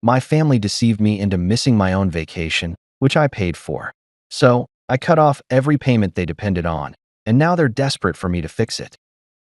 My family deceived me into missing my own vacation, which I paid for. So, I cut off every payment they depended on, and now they're desperate for me to fix it.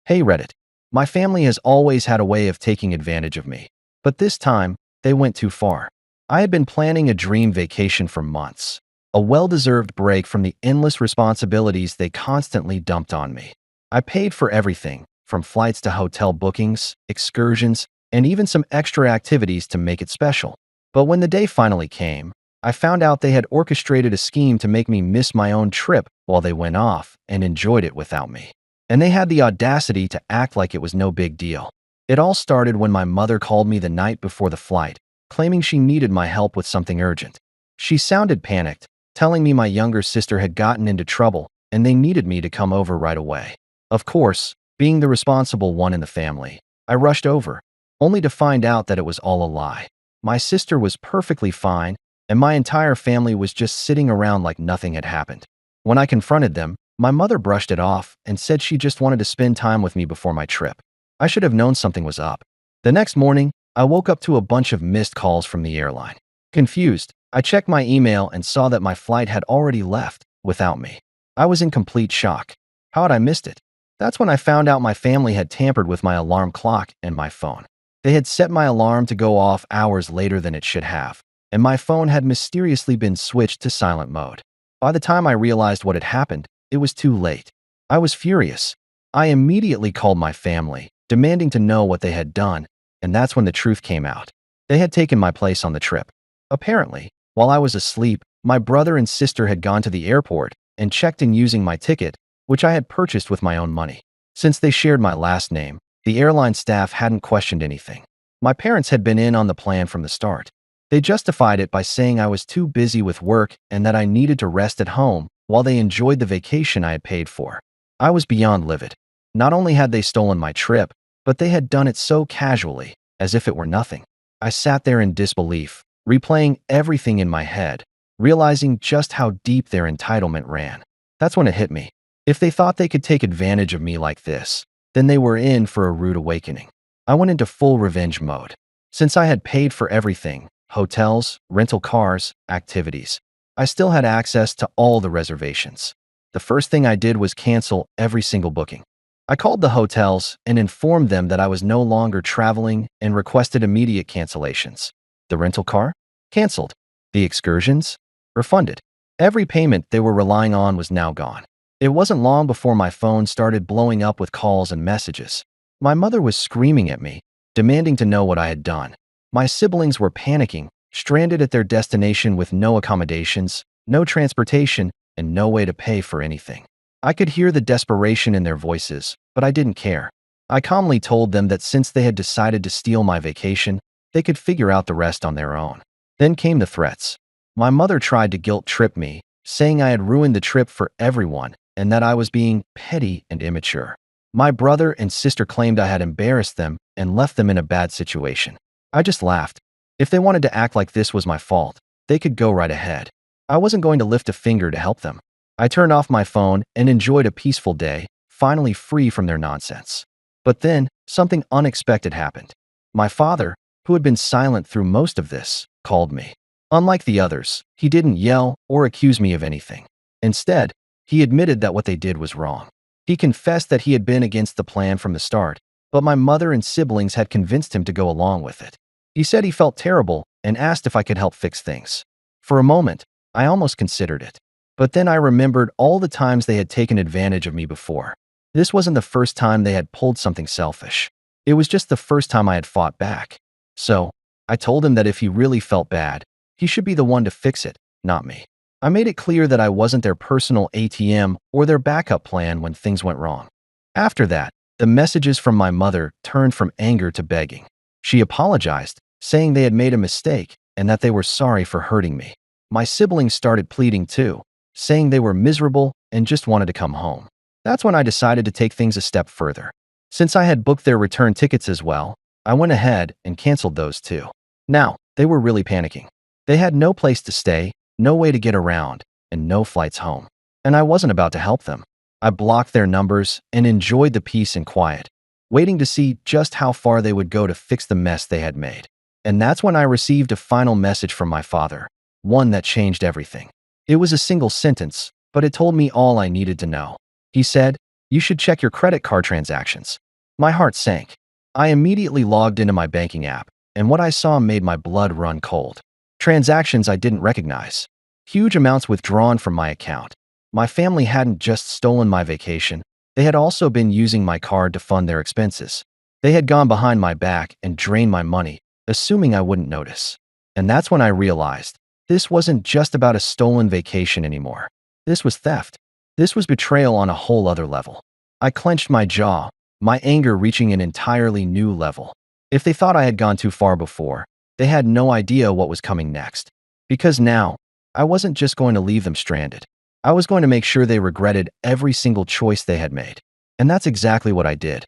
Hey Reddit. My family has always had a way of taking advantage of me. But this time, they went too far. I had been planning a dream vacation for months. A well-deserved break from the endless responsibilities they constantly dumped on me. I paid for everything, from flights to hotel bookings, excursions, and even some extra activities to make it special. But when the day finally came, I found out they had orchestrated a scheme to make me miss my own trip while they went off and enjoyed it without me. And they had the audacity to act like it was no big deal. It all started when my mother called me the night before the flight, claiming she needed my help with something urgent. She sounded panicked, telling me my younger sister had gotten into trouble and they needed me to come over right away. Of course, being the responsible one in the family, I rushed over, only to find out that it was all a lie. My sister was perfectly fine, and my entire family was just sitting around like nothing had happened. When I confronted them, my mother brushed it off and said she just wanted to spend time with me before my trip. I should have known something was up. The next morning, I woke up to a bunch of missed calls from the airline. Confused, I checked my email and saw that my flight had already left without me. I was in complete shock. How had I missed it? That's when I found out my family had tampered with my alarm clock and my phone. They had set my alarm to go off hours later than it should have, and my phone had mysteriously been switched to silent mode. By the time I realized what had happened, it was too late. I was furious. I immediately called my family, demanding to know what they had done, and that's when the truth came out. They had taken my place on the trip. Apparently, while I was asleep, my brother and sister had gone to the airport and checked in using my ticket, which I had purchased with my own money. Since they shared my last name, the airline staff hadn't questioned anything. My parents had been in on the plan from the start. They justified it by saying I was too busy with work and that I needed to rest at home while they enjoyed the vacation I had paid for. I was beyond livid. Not only had they stolen my trip, but they had done it so casually, as if it were nothing. I sat there in disbelief, replaying everything in my head, realizing just how deep their entitlement ran. That's when it hit me. If they thought they could take advantage of me like this, then they were in for a rude awakening. I went into full revenge mode. Since I had paid for everything, hotels, rental cars, activities, I still had access to all the reservations. The first thing I did was cancel every single booking. I called the hotels and informed them that I was no longer traveling and requested immediate cancellations. The rental car? Canceled. The excursions? Refunded. Every payment they were relying on was now gone. It wasn't long before my phone started blowing up with calls and messages. My mother was screaming at me, demanding to know what I had done. My siblings were panicking, stranded at their destination with no accommodations, no transportation, and no way to pay for anything. I could hear the desperation in their voices, but I didn't care. I calmly told them that since they had decided to steal my vacation, they could figure out the rest on their own. Then came the threats. My mother tried to guilt-trip me, saying I had ruined the trip for everyone and that I was being petty and immature. My brother and sister claimed I had embarrassed them and left them in a bad situation. I just laughed. If they wanted to act like this was my fault, they could go right ahead. I wasn't going to lift a finger to help them. I turned off my phone and enjoyed a peaceful day, finally free from their nonsense. But then, something unexpected happened. My father, who had been silent through most of this, called me. Unlike the others, he didn't yell or accuse me of anything. Instead, he admitted that what they did was wrong. He confessed that he had been against the plan from the start, but my mother and siblings had convinced him to go along with it. He said he felt terrible and asked if I could help fix things. For a moment, I almost considered it. But then I remembered all the times they had taken advantage of me before. This wasn't the first time they had pulled something selfish. It was just the first time I had fought back. So, I told him that if he really felt bad, he should be the one to fix it, not me. I made it clear that I wasn't their personal ATM or their backup plan when things went wrong. After that, the messages from my mother turned from anger to begging. She apologized, saying they had made a mistake and that they were sorry for hurting me. My siblings started pleading too, saying they were miserable and just wanted to come home. That's when I decided to take things a step further. Since I had booked their return tickets as well, I went ahead and canceled those too. Now, they were really panicking. They had no place to stay, no way to get around, and no flights home. And I wasn't about to help them. I blocked their numbers and enjoyed the peace and quiet, waiting to see just how far they would go to fix the mess they had made. And that's when I received a final message from my father, one that changed everything. It was a single sentence, but it told me all I needed to know. He said, "You should check your credit card transactions." My heart sank. I immediately logged into my banking app, and what I saw made my blood run cold. Transactions I didn't recognize. Huge amounts withdrawn from my account. My family hadn't just stolen my vacation, they had also been using my card to fund their expenses. They had gone behind my back and drained my money, assuming I wouldn't notice. And that's when I realized this wasn't just about a stolen vacation anymore. This was theft. This was betrayal on a whole other level. I clenched my jaw, my anger reaching an entirely new level. If they thought I had gone too far before, they had no idea what was coming next. Because now, I wasn't just going to leave them stranded. I was going to make sure they regretted every single choice they had made. And that's exactly what I did.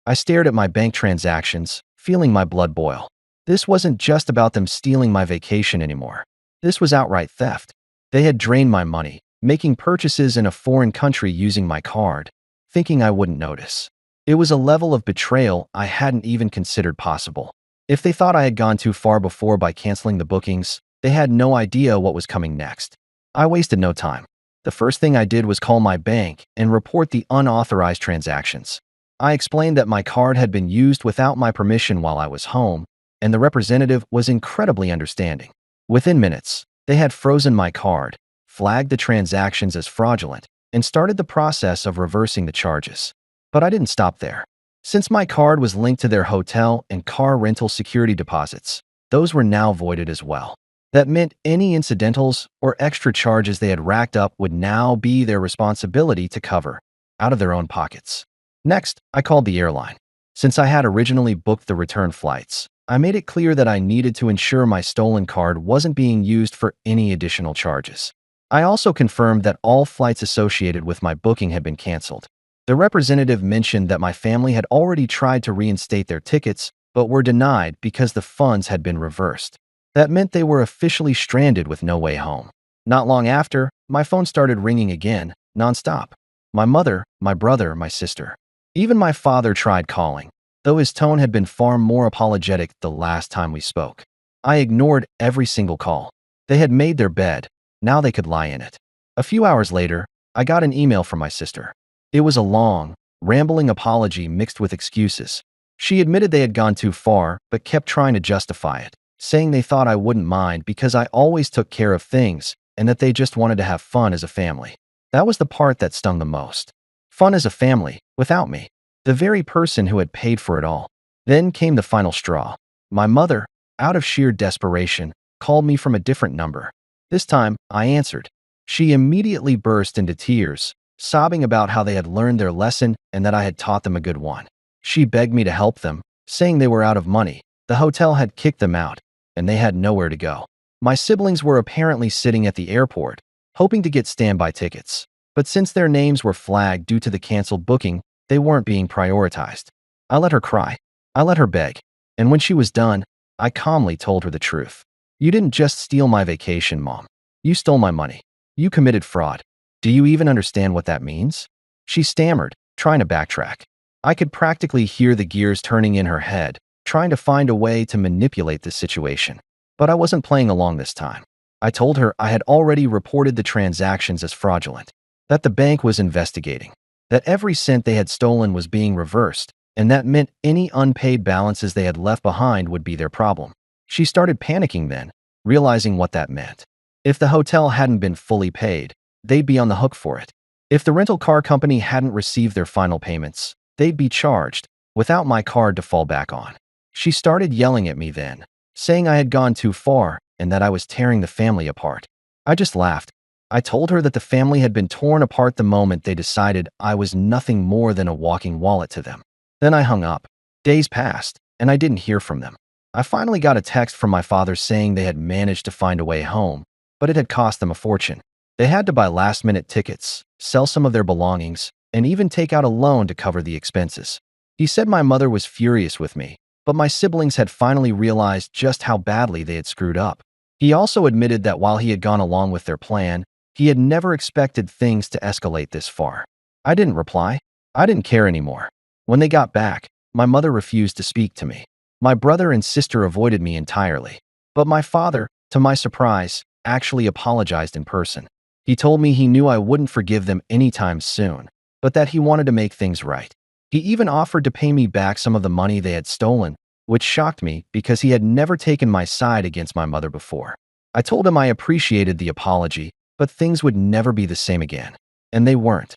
I stared at my bank transactions, feeling my blood boil. This wasn't just about them stealing my vacation anymore. This was outright theft. They had drained my money, making purchases in a foreign country using my card, thinking I wouldn't notice. It was a level of betrayal I hadn't even considered possible. If they thought I had gone too far before by canceling the bookings, they had no idea what was coming next. I wasted no time. The first thing I did was call my bank and report the unauthorized transactions. I explained that my card had been used without my permission while I was home, and the representative was incredibly understanding. Within minutes, they had frozen my card, flagged the transactions as fraudulent, and started the process of reversing the charges. But I didn't stop there. Since my card was linked to their hotel and car rental security deposits, those were now voided as well. That meant any incidentals or extra charges they had racked up would now be their responsibility to cover, out of their own pockets. Next, I called the airline. Since I had originally booked the return flights, I made it clear that I needed to ensure my stolen card wasn't being used for any additional charges. I also confirmed that all flights associated with my booking had been canceled. The representative mentioned that my family had already tried to reinstate their tickets, but were denied because the funds had been reversed. That meant they were officially stranded with no way home. Not long after, my phone started ringing again, nonstop. My mother, my brother, my sister. Even my father tried calling, though his tone had been far more apologetic the last time we spoke. I ignored every single call. They had made their bed. Now they could lie in it. A few hours later, I got an email from my sister. It was a long, rambling apology mixed with excuses. She admitted they had gone too far, but kept trying to justify it, saying they thought I wouldn't mind because I always took care of things and that they just wanted to have fun as a family. That was the part that stung the most. Fun as a family, without me, the very person who had paid for it all. Then came the final straw. My mother, out of sheer desperation, called me from a different number. This time, I answered. She immediately burst into tears, sobbing about how they had learned their lesson and that I had taught them a good one. She begged me to help them, saying they were out of money. The hotel had kicked them out, and they had nowhere to go. My siblings were apparently sitting at the airport, hoping to get standby tickets. But since their names were flagged due to the canceled booking, they weren't being prioritized. I let her cry. I let her beg. And when she was done, I calmly told her the truth. "You didn't just steal my vacation, Mom. You stole my money. You committed fraud. Do you even understand what that means?" She stammered, trying to backtrack. I could practically hear the gears turning in her head, trying to find a way to manipulate the situation. But I wasn't playing along this time. I told her I had already reported the transactions as fraudulent, that the bank was investigating, that every cent they had stolen was being reversed, and that meant any unpaid balances they had left behind would be their problem. She started panicking then, realizing what that meant. If the hotel hadn't been fully paid, they'd be on the hook for it. If the rental car company hadn't received their final payments, they'd be charged, without my card to fall back on. She started yelling at me then, saying I had gone too far and that I was tearing the family apart. I just laughed. I told her that the family had been torn apart the moment they decided I was nothing more than a walking wallet to them. Then I hung up. Days passed, and I didn't hear from them. I finally got a text from my father saying they had managed to find a way home, but it had cost them a fortune. They had to buy last-minute tickets, sell some of their belongings, and even take out a loan to cover the expenses. He said my mother was furious with me, but my siblings had finally realized just how badly they had screwed up. He also admitted that while he had gone along with their plan, he had never expected things to escalate this far. I didn't reply. I didn't care anymore. When they got back, my mother refused to speak to me. My brother and sister avoided me entirely. But my father, to my surprise, actually apologized in person. He told me he knew I wouldn't forgive them anytime soon, but that he wanted to make things right. He even offered to pay me back some of the money they had stolen, which shocked me because he had never taken my side against my mother before. I told him I appreciated the apology, but things would never be the same again. And they weren't.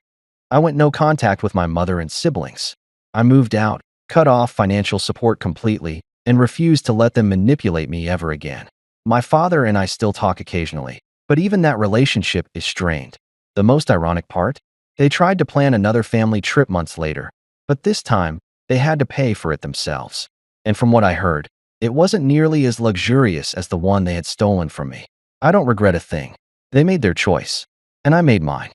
I went no contact with my mother and siblings. I moved out, cut off financial support completely, and refused to let them manipulate me ever again. My father and I still talk occasionally, but even that relationship is strained. The most ironic part? They tried to plan another family trip months later, but this time, they had to pay for it themselves. And from what I heard, it wasn't nearly as luxurious as the one they had stolen from me. I don't regret a thing. They made their choice, and I made mine.